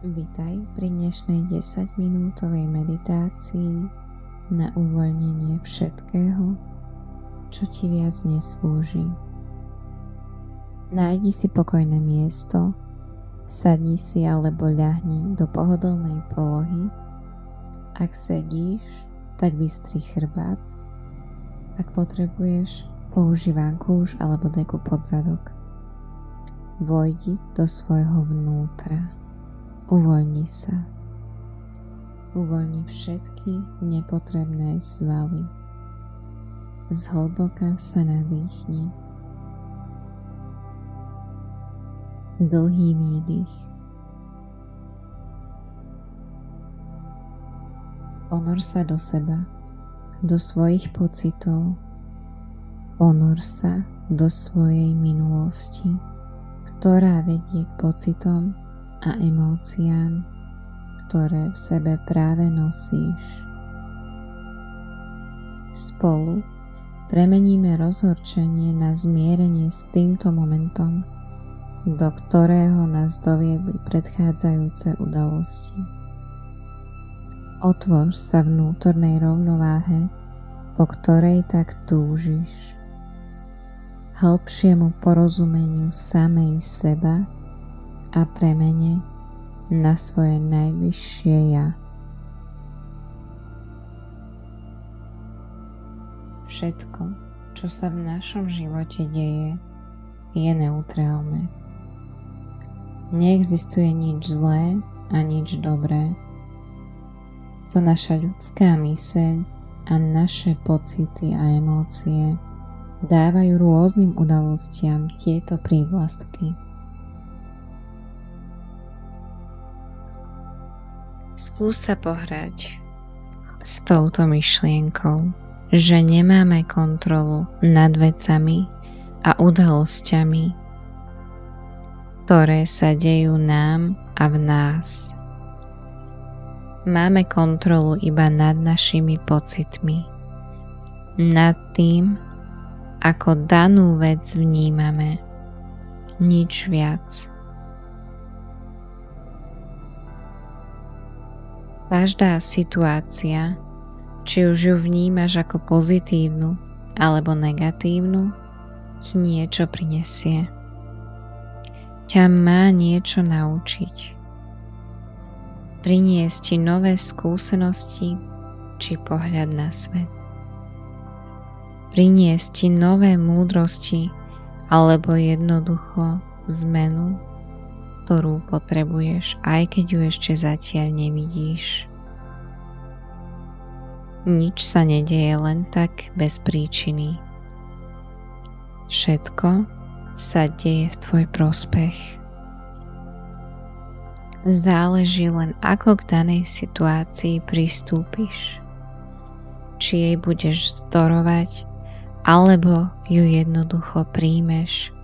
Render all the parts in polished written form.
Vitaj pri dnešnej 10-minútovej meditácii na uvoľnenie všetkého, čo ti viac neslúži. Nájdi si pokojné miesto, sadni si alebo ľahni do pohodlnej polohy. Ak sedíš, tak bystri chrbát. Ak potrebuješ, použij vankúš alebo deku pod zadok. Vojdi do svojho vnútra. Uvoľni sa. Uvoľni všetky nepotrebné svaly. Zhlboka sa nadýchni. Dlhý výdych. Ponor sa do seba, do svojich pocitov. Ponor sa do svojej minulosti, ktorá vedie k pocitom a emóciám, ktoré v sebe práve nosíš. Spolu premeníme rozhorčenie na zmierenie s týmto momentom, do ktorého nás doviedli predchádzajúce udalosti. Otvor sa vnútornej rovnováhe, po ktorej tak túžiš. Hĺbšiemu porozumeniu samej seba a premene na svoje najvyššie ja. Všetko, čo sa v našom živote deje, je neutrálne. Neexistuje nič zlé a nič dobré. To naša ľudská myseľ a naše pocity a emócie dávajú rôznym udalostiam tieto prívlastky. Skús sa pohrať s touto myšlienkou, že nemáme kontrolu nad vecami a udalosťami, ktoré sa dejú nám a v nás. Máme kontrolu iba nad našimi pocitmi, nad tým, ako danú vec vnímame, nič viac. Každá situácia, či už ju vnímaš ako pozitívnu alebo negatívnu, ti niečo prinesie. Ťa má niečo naučiť. Priniesť ti nové skúsenosti či pohľad na svet. Priniesť ti nové múdrosti alebo jednoducho zmenu, ktorú potrebuješ, aj keď ju ešte zatiaľ nevidíš. Nič sa nedeje len tak bez príčiny. Všetko sa deje v tvoj prospech. Záleží len, ako k danej situácii pristúpiš. Či jej budeš vzdorovať, alebo ju jednoducho príjmeš,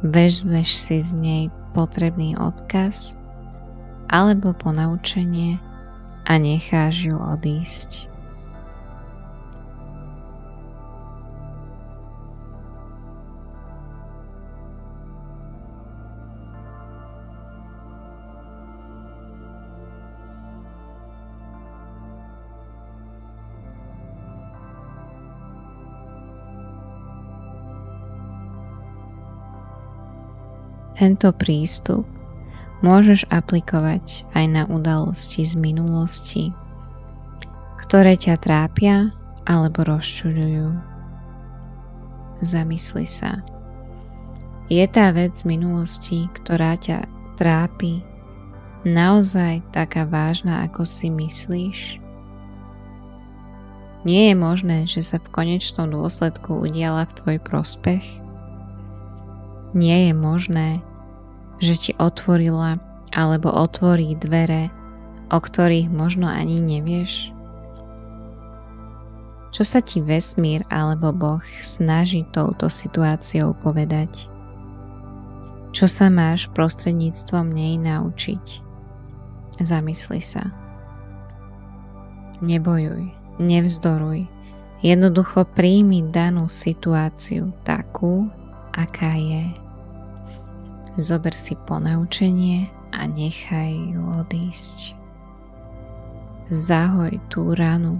vezmeš si z nej potrebný odkaz alebo ponaučenie a necháš ju odísť. Tento prístup môžeš aplikovať aj na udalosti z minulosti, ktoré ťa trápia alebo rozčuľujú. Zamysli sa. Je tá vec z minulosti, ktorá ťa trápi, naozaj taká vážna, ako si myslíš? Nie je možné, že sa v konečnom dôsledku udiala v tvoj prospech? Nie je možné, že ti otvorila alebo otvorí dvere, o ktorých možno ani nevieš? Čo sa ti vesmír alebo Boh snaží touto situáciou povedať? Čo sa máš prostredníctvom nej naučiť? Zamysli sa. Nebojuj, nevzdoruj, jednoducho príjmi danú situáciu takú, aká je. Zober si ponaučenie a nechaj ju odísť. Zahoj tú ranu,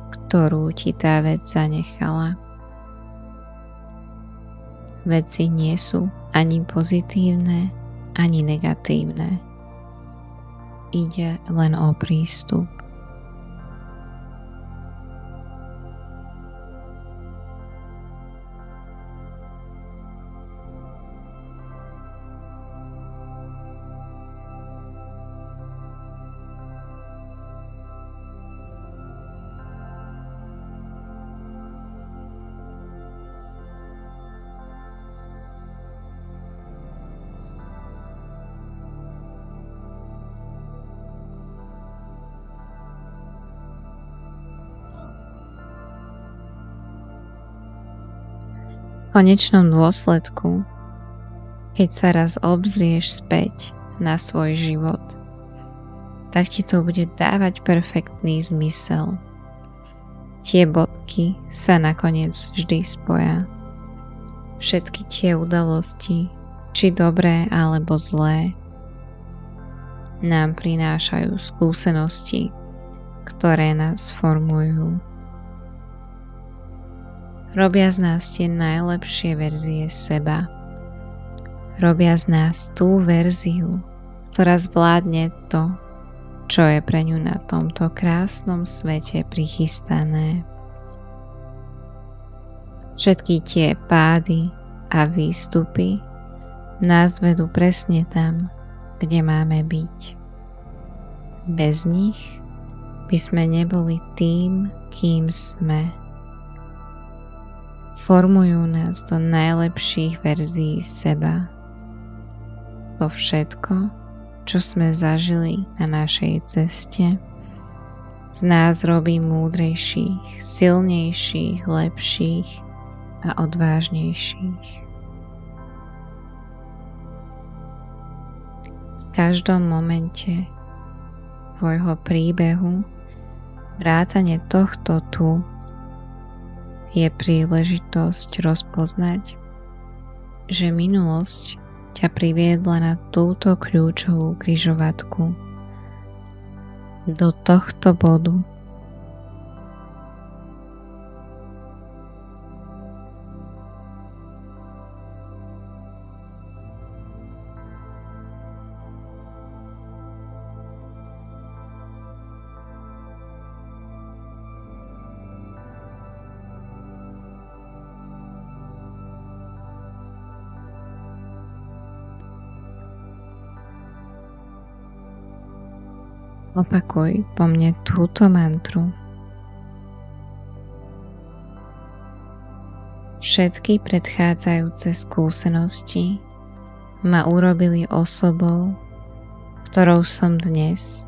ktorú ti tá vec zanechala. Veci nie sú ani pozitívne, ani negatívne. Ide len o prístup. V konečnom dôsledku, keď sa raz obzrieš späť na svoj život, tak ti to bude dávať perfektný zmysel. Tie bodky sa nakoniec vždy spoja. Všetky tie udalosti, či dobré alebo zlé, nám prinášajú skúsenosti, ktoré nás formujú. Robia z nás tie najlepšie verzie seba. Robia z nás tú verziu, ktorá zvládne to, čo je pre ňu na tomto krásnom svete prichystané. Všetky tie pády a výstupy nás vedú presne tam, kde máme byť. Bez nich by sme neboli tým, kým sme. Formujú nás do najlepších verzií seba. To všetko, čo sme zažili na našej ceste, z nás robí múdrejších, silnejších, lepších a odvážnejších. V každom momente tvojho príbehu vrátane tohto tu je príležitosť rozpoznať, že minulosť ťa priviedla na túto kľúčovú križovatku, do tohto bodu. Opakuj po mne túto mantru. Všetky predchádzajúce skúsenosti ma urobili osobou, ktorou som dnes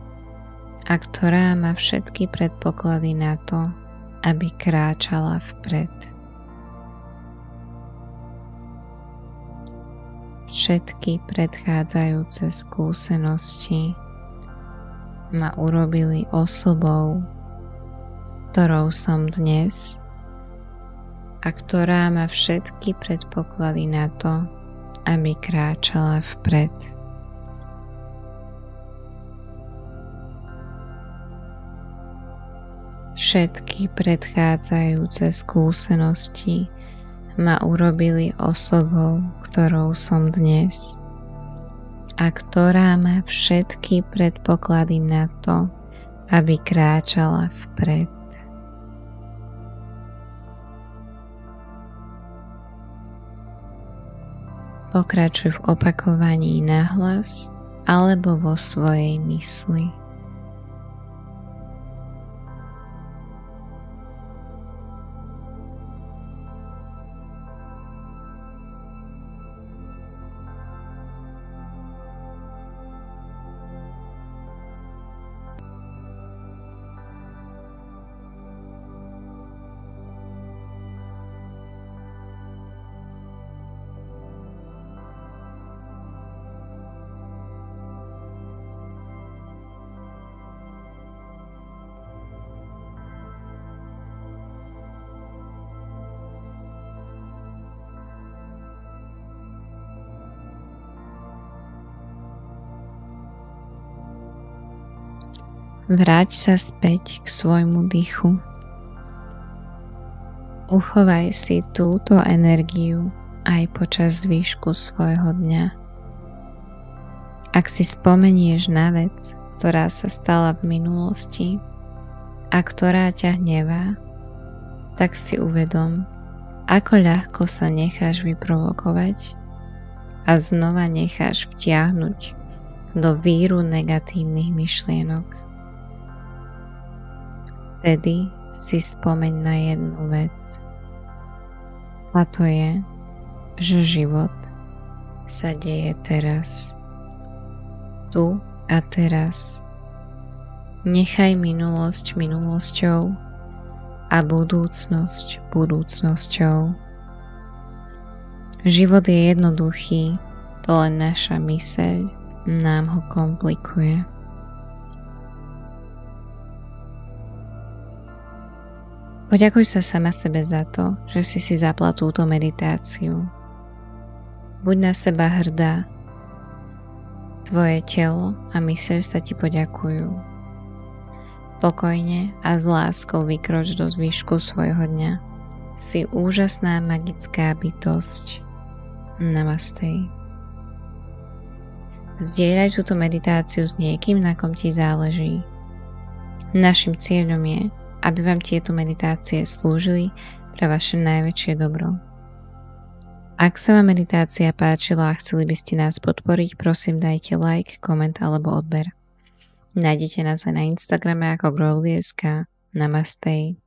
a ktorá má všetky predpoklady na to, aby kráčala vpred. Všetky predchádzajúce skúsenosti ma urobili osobou, ktorou som dnes a ktorá má všetky predpoklady na to, aby kráčala vpred. Všetky predchádzajúce skúsenosti ma urobili osobou, ktorou som dnes a ktorá má všetky predpoklady na to, aby kráčala vpred. Pokračuj v opakovaní nahlas alebo vo svojej mysli. Vráť sa späť k svojmu dýchu. Uchovaj si túto energiu aj počas zvýšku svojho dňa. Ak si spomenieš na vec, ktorá sa stala v minulosti a ktorá ťa hnevá, tak si uvedom, ako ľahko sa necháš vyprovokovať a znova necháš vtiahnuť do víru negatívnych myšlienok. Vtedy si spomeň na jednu vec. A to je, že život sa deje teraz. Tu a teraz. Nechaj minulosť minulosťou a budúcnosť budúcnosťou. Život je jednoduchý, to len naša myseľ nám ho komplikuje. Poďakuj sa sama sebe za to, že si zapla túto meditáciu. Buď na seba hrdá. Tvoje telo a myseľ sa ti poďakujú. Pokojne a s láskou vykroč do zvyšku svojho dňa. Si úžasná magická bytosť. Namaste. Zdieľaj túto meditáciu s niekým, na kom ti záleží. Našim cieľom je, aby vám tieto meditácie slúžili pre vaše najväčšie dobro. Ak sa vám meditácia páčila a chceli by ste nás podporiť, prosím dajte like, koment alebo odber. Nájdete nás aj na Instagrame ako growly.sk. Namaste.